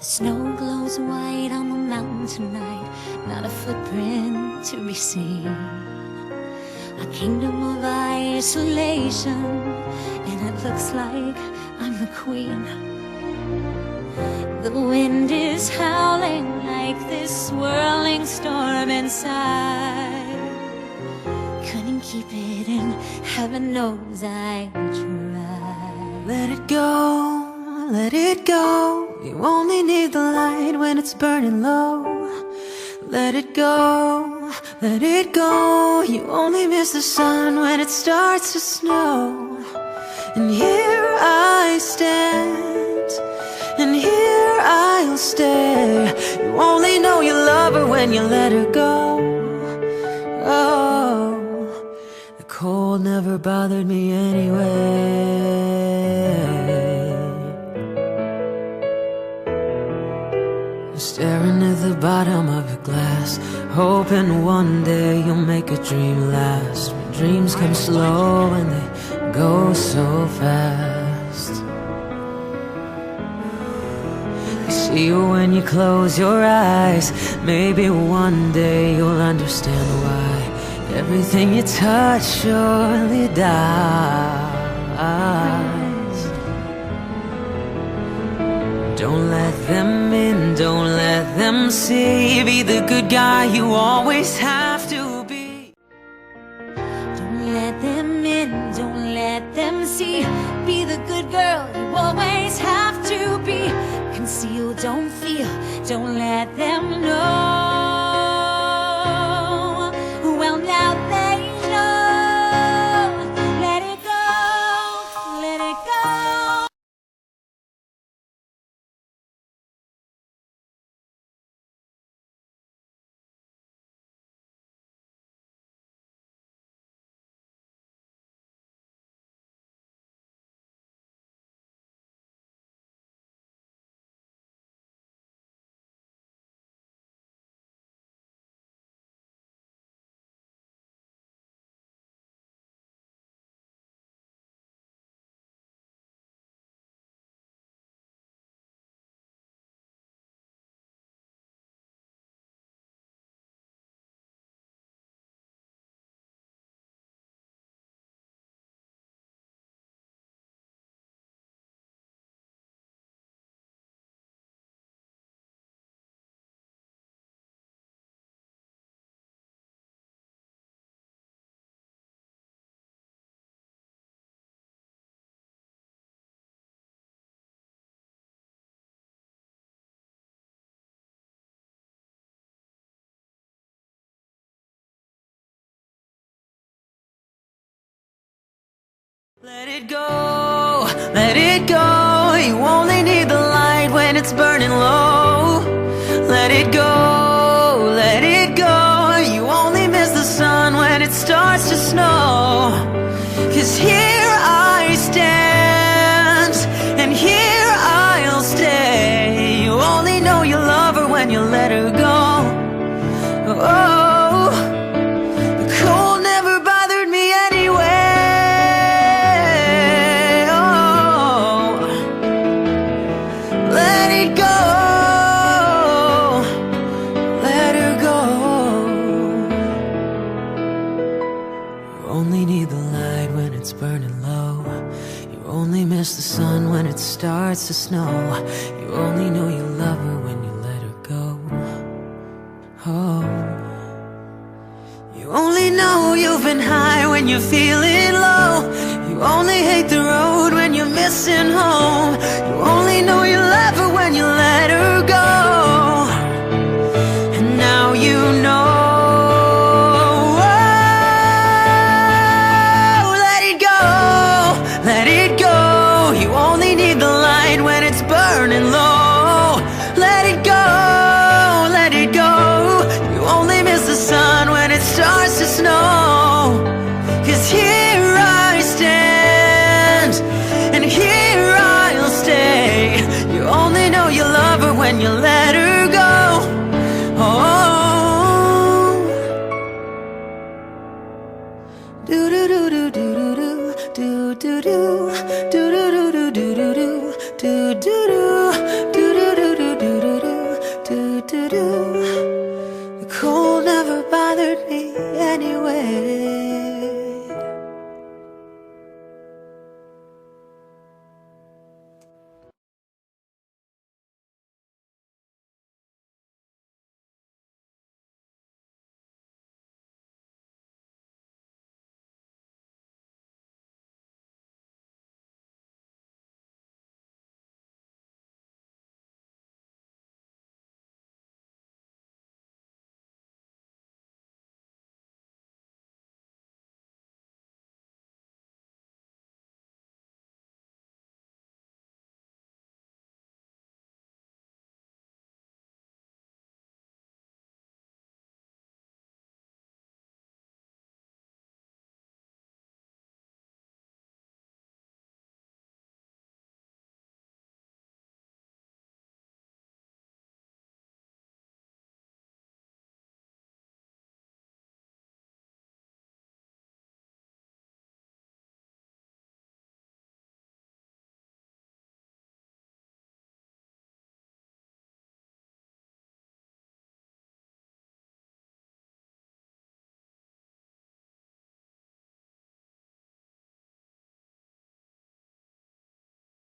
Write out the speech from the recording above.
The snow glows white on the mountain tonight, not a footprint to be seen. A kingdom of isolation, and it looks like I'm the queen. The wind is howling like this swirling storm inside. Couldn't keep it in, heaven knows I tried. Let it go, let it go. You only need the light when it's burning low. Let it go, let it go. You only miss the sun when it starts to snow. And here I stand, and here I'll stay. You only know you love her when you let her go. Oh, the cold never bothered me anyway. Staring at the bottom of your glass, hoping one day you'll make a dream last. But dreams come slow and they go so fast. You see you when you close your eyes. Maybe one day you'll understand why everything you touch surely dies. Don't let them in, don't let them see. Be the good guy you always have to be. Don't let them in, don't let them see. Be the good girl you always have to be. Conceal, don't feel, don't let them know. Well, now they know. Let it go, let it go. Let it go, let it go. You only need the light when it's burning low. Let it go, let it go. You only miss the sun when it starts to snow. 'Cause here I stand, and here I'll stay. You only know you love her when you let her go. Oh, the cold never bothered me anyway. Only need the light when it's burning low. You only miss the sun when it starts to snow. You only know you love her when you let her go. Oh, you only know you've been high when you're feeling low. You only hate the road when you're missing home. You only know you love her when you let her go. And now you know. Let it go, you only need the light when it's burning low. Let it go, let it go. You only miss the sun when it starts to snow. 'Cause here I stand, and here I'll stay. You only know you love her when you let her go. Oh, do do do do do do do do do.